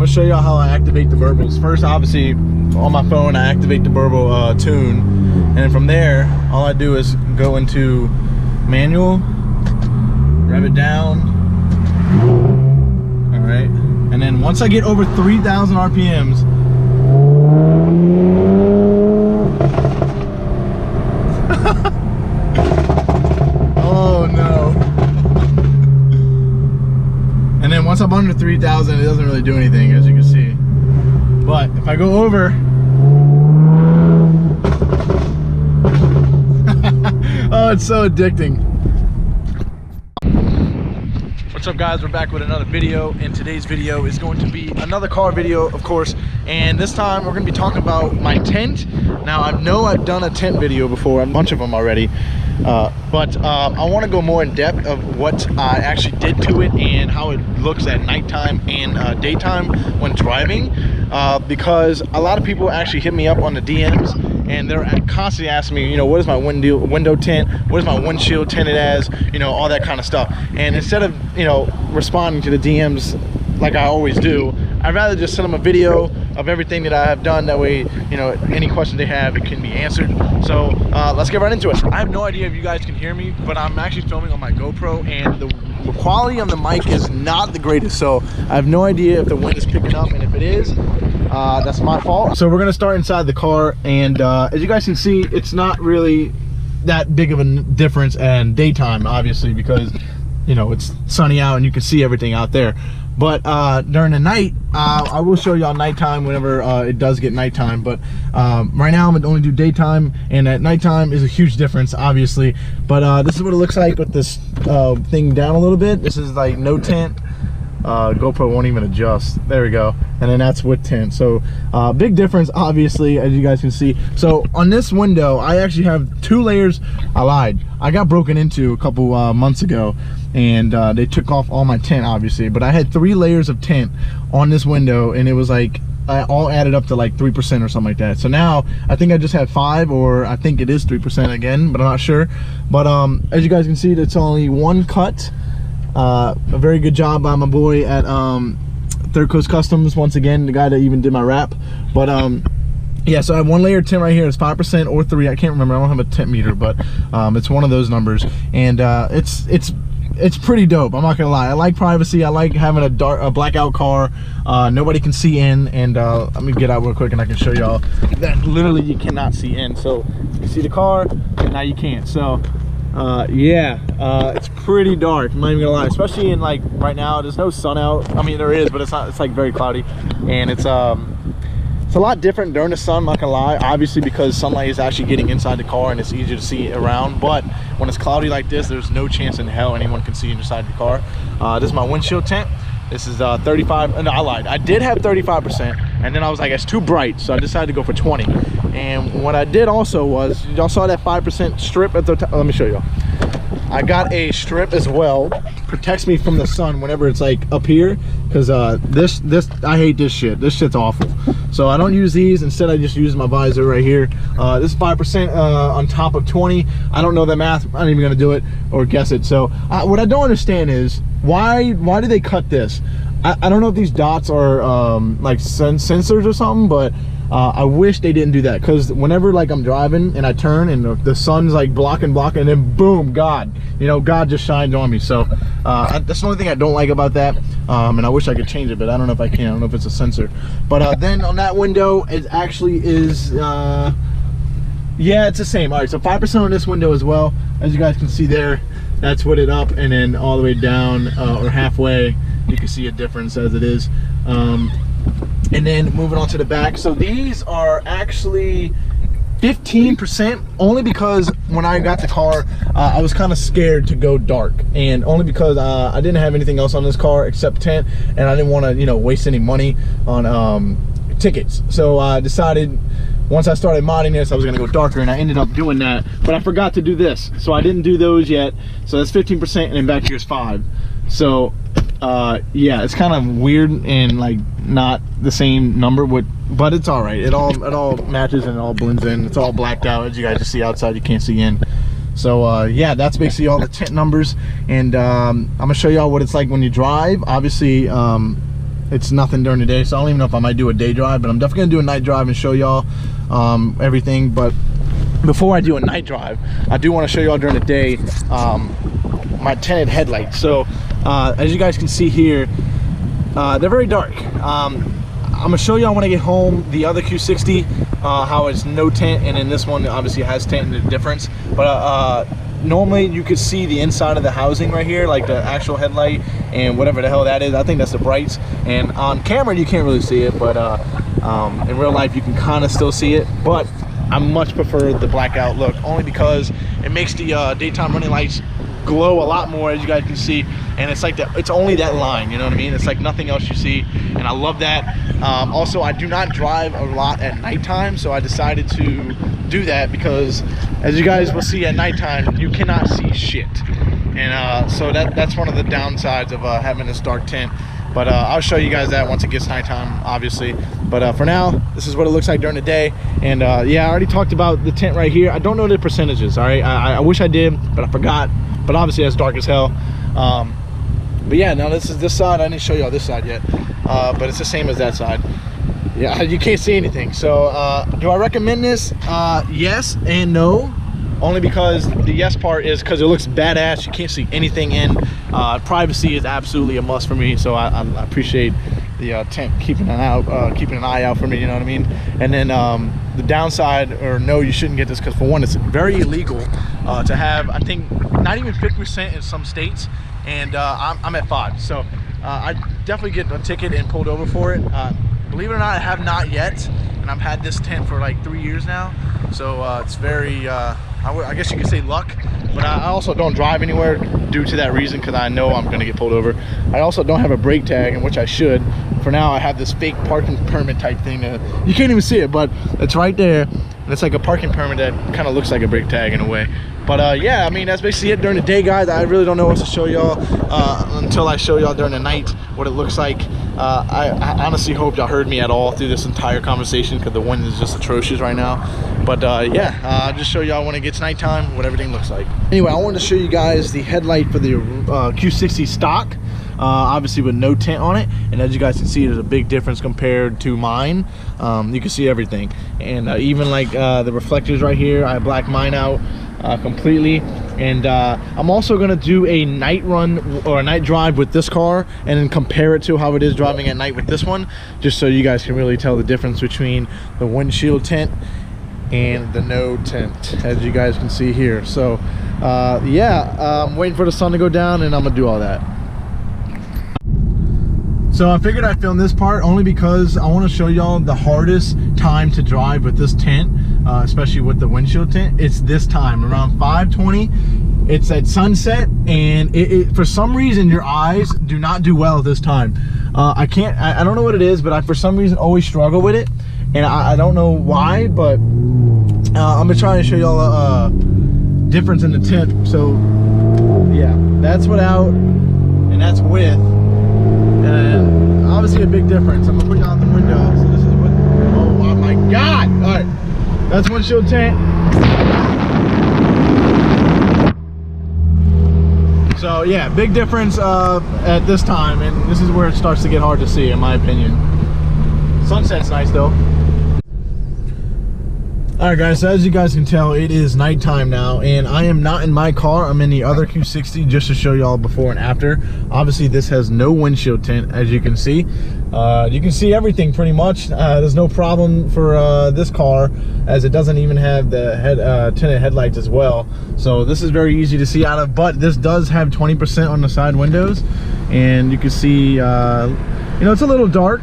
gonna show y'all how I activate the burbles. First, obviously, on my phone, I activate the burble tune, and then from there, all I do is go into manual, rev it down. All right, and then once I get over 3,000 RPMs, oh no. And then once I'm under 3,000, it doesn't really do anything, as you can see. But if I go over, oh, it's so addicting. What's up, guys? We're back with another video, and today's video is going to be another car video, of course, and this time we're going to be talking about my tint. Now, I know I've done a tint video before, a bunch of them already, but I want to go more in depth of what I actually did to it and how it looks at nighttime and daytime when driving, because a lot of people actually hit me up on the DMs and they're constantly asking me, you know, what is my window tint, what is my windshield tinted as, you know, all that kind of stuff. And instead of, you know, responding to the DMs like I always do, I'd rather just send them a video of everything that I have done. That way, you know, any questions they have, it can be answered. So let's get right into it. I have no idea if you guys can hear me, but I'm actually filming on my GoPro, and the quality on the mic is not the greatest. So I have no idea if the wind is picking up, and if it is, that's my fault. So we're gonna start inside the car, and as you guys can see, it's not really that big of a difference in daytime, obviously, because, you know, it's sunny out and you can see everything out there. But during the night, I will show y'all nighttime whenever it does get nighttime. But right now I'm gonna only do daytime, and at nighttime is a huge difference, obviously. But this is what it looks like with this thing down a little bit. This is like no tint. GoPro won't even adjust. There we go. And then that's with tint. So big difference, obviously, as you guys can see. So on this window, I actually have 2 layers. I lied. I got broken into a couple months ago, and they took off all my tint, obviously. But I had 3 layers of tint on this window, and it was like all added up to like 3% or something like that. So now I think I just had 5, or I think it is 3% again, but I'm not sure. But as you guys can see, it's only 1 cut. A very good job by my boy at Third Coast Customs, once again, the guy that even did my wrap. But yeah, so I have 1 layer of tint right here. It's 5% or 3. I can't remember. I don't have a tint meter, but it's one of those numbers, and it's pretty dope. I'm not gonna lie. I like privacy. I like having a blackout car. Nobody can see in, and let me get out real quick and I can show y'all that literally you cannot see in. So you see the car, and now you can't. So yeah, it's pretty dark. I'm not even gonna lie, especially in like right now. There's no sun out. I mean, there is, but it's not. It's like very cloudy, and it's a lot different during the sun. I'm not gonna lie, obviously, because sunlight is actually getting inside the car and it's easier to see around. But when it's cloudy like this, there's no chance in hell anyone can see inside the car. This is my windshield tint. This is 35. No, I lied. I did have 35%, and then I was like, it's too bright, so I decided to go for 20. And what I did also was, y'all saw that 5% strip at the top. Let me show y'all. I got a strip as well. Protects me from the sun whenever it's like up here, because this I hate this shit. This shit's awful. So I don't use these. Instead, I just use my visor right here. This is 5% on top of 20. I don't know the math. I'm not even gonna do it or guess it. So what I don't understand is why do they cut this? I don't know if these dots are like sensors or something, but I wish they didn't do that, because whenever like I'm driving and I turn and the sun's like blocking, and then boom, God, you know, God just shines on me. So that's the only thing I don't like about that, and I wish I could change it, but I don't know if I can. I don't know if it's a sensor. But then on that window, it actually is yeah, it's the same. All right, so 5% on this window as well. As you guys can see there, that's what it up, and then all the way down or halfway, you can see a difference as it is. And then moving on to the back, so these are actually 15%, only because when I got the car, I was kind of scared to go dark, and only because I didn't have anything else on this car except tint, and I didn't want to, you know, waste any money on tickets. So I decided, once I started modding this, I was gonna go darker, and I ended up doing that, but I forgot to do this, so I didn't do those yet. So that's 15%, and then back here's 5. So yeah, it's kind of weird and like not the same number, but it's all right. It all matches and it all blends in. It's all blacked out, as you guys just see outside. You can't see in. So yeah, that's basically all the tint numbers, and I'm gonna show y'all what it's like when you drive. Obviously it's nothing during the day, so I don't even know if I might do a day drive, but I'm definitely gonna do a night drive and show y'all everything. But before I do a night drive, I do want to show y'all during the day my tinted headlights. So as you guys can see here, they're very dark. I'm gonna show y'all when I get home the other Q60 how it's no tint, and then this one obviously has tint and the difference. But normally you could see the inside of the housing right here, like the actual headlight and whatever the hell that is. I think that's the brights, and on camera you can't really see it, but in real life you can kind of still see it. But I much prefer the blackout look, only because it makes the daytime running lights glow a lot more, as you guys can see, and it's like that, it's only that line, you know what I mean? It's like nothing else you see, and I love that. Also, I do not drive a lot at nighttime, so I decided to do that because, as you guys will see at nighttime, you cannot see shit, and so that's one of the downsides of having this dark tint. But I'll show you guys that once it gets nighttime, obviously. But for now, this is what it looks like during the day. And yeah, I already talked about the tint right here. I don't know the percentages, all right? I wish I did, but I forgot. But obviously it's dark as hell. But yeah, now this is this side. I didn't show y'all this side yet, but it's the same as that side. Yeah, you can't see anything. So do I recommend this? Yes and no. Only because the yes part is because it looks badass. You can't see anything in. Privacy is absolutely a must for me, so I appreciate the tint keeping an eye out for me, you know what I mean? And then the downside, or no, you shouldn't get this, because for one, it's very illegal to have, I think, not even 50% in some states, and I'm at 5, so I definitely get a ticket and pulled over for it. Believe it or not, I have not yet, and I've had this tint for like 3 years now, so it's very I guess you could say luck. But I also don't drive anywhere due to that reason, because I know I'm gonna get pulled over. I also don't have a brake tag, in which I should. For now, I have this fake parking permit type thing that you can't even see it, but it's right there, and it's like a parking permit that kind of looks like a brake tag in a way. But yeah, I mean, that's basically it during the day, guys. I really don't know what to show y'all until I show y'all during the night what it looks like. I honestly hope y'all heard me at all through this entire conversation, because the wind is just atrocious right now. But yeah, I'll just show y'all when it gets nighttime what everything looks like. Anyway, I wanted to show you guys the headlight for the Q60 stock, obviously with no tint on it. And as you guys can see, there's a big difference compared to mine. You can see everything, and even like the reflectors right here, I blacked mine out completely. And I'm also gonna do a night run or a night drive with this car, and then compare it to how it is driving at night with this one, just so you guys can really tell the difference between the windshield tint and the no tint, as you guys can see here. So yeah, I'm waiting for the sun to go down, and I'm gonna do all that. So I figured I'd film this part only because I want to show y'all the hardest time to drive with this tint, especially with the windshield tint. It's this time around 5:20. It's at sunset, and for some reason your eyes do not do well at this time. I don't know what it is, but I for some reason always struggle with it, and I don't know why, but I'm gonna try and show y'all a difference in the tint. So yeah, that's without and that's with. And obviously a big difference. I'm gonna put you out the window. So this is what, oh my god! Alright, that's windshield tint. So yeah, big difference at this time, and this is where it starts to get hard to see, in my opinion. Sunset's nice though. Alright guys, so as you guys can tell, it is nighttime now, and I am not in my car. I'm in the other Q60, just to show y'all before and after. Obviously this has no windshield tint, as you can see. You can see everything pretty much. There's no problem for this car, as it doesn't even have the tinted headlights as well. So this is very easy to see out of, but this does have 20% on the side windows, and you can see, you know, it's a little dark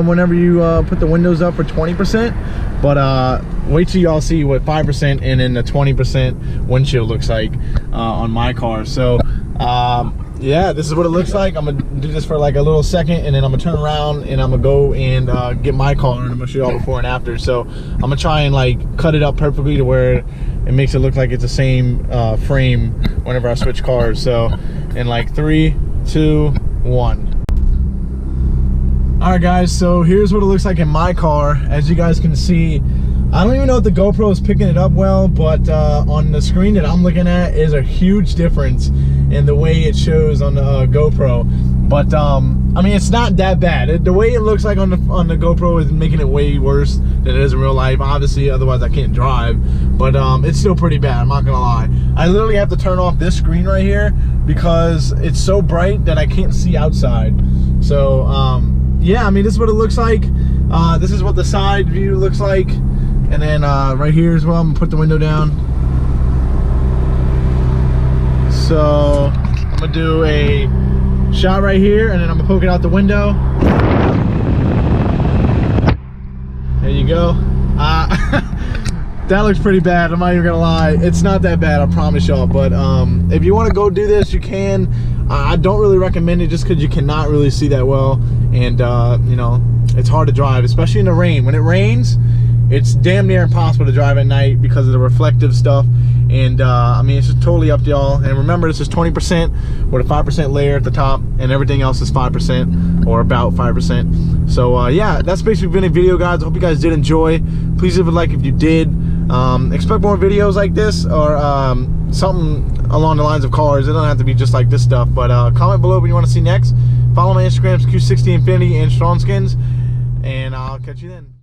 whenever you put the windows up for 20%, but wait till y'all see what 5% and then the 20% windshield looks like on my car. So yeah, this is what it looks like. I'm gonna do this for like a little second, and then I'm gonna turn around and I'm gonna go and get my car, and I'm gonna show y'all before and after. So I'm gonna try and like cut it up perfectly to where it makes it look like it's the same frame whenever I switch cars. So in like 3, 2, 1. Alright guys, so here's what it looks like in my car. As you guys can see, I don't even know if the GoPro is picking it up well, but on the screen that I'm looking at is a huge difference in the way it shows on the GoPro. But I mean, it's not that bad. The way it looks like on the GoPro is making it way worse than it is in real life. Obviously, otherwise I can't drive. But it's still pretty bad, I'm not gonna lie. I literally have to turn off this screen right here because it's so bright that I can't see outside. So, yeah, I mean, this is what it looks like. This is what the side view looks like. And then right here as well, I'm gonna put the window down. So, I'm gonna do a shot right here, and then I'm gonna poke it out the window. There you go. That looks pretty bad, I'm not even gonna lie. It's not that bad, I promise y'all. But if you want to go do this, you can. I don't really recommend it just because you cannot really see that well, and you know, it's hard to drive, especially in the rain. When it rains, it's damn near impossible to drive at night because of the reflective stuff. And I mean, it's just totally up to y'all. And remember, this is 20% with a 5% layer at the top, and everything else is 5% or about 5%. So yeah, that's basically been a video, guys. I hope you guys did enjoy. Please leave a like if you did. Expect more videos like this, or something along the lines of cars. It don't have to be just like this stuff, but comment below what you want to see next. Follow my Instagrams, Q60Infinity and Strong Skins, and I'll catch you then.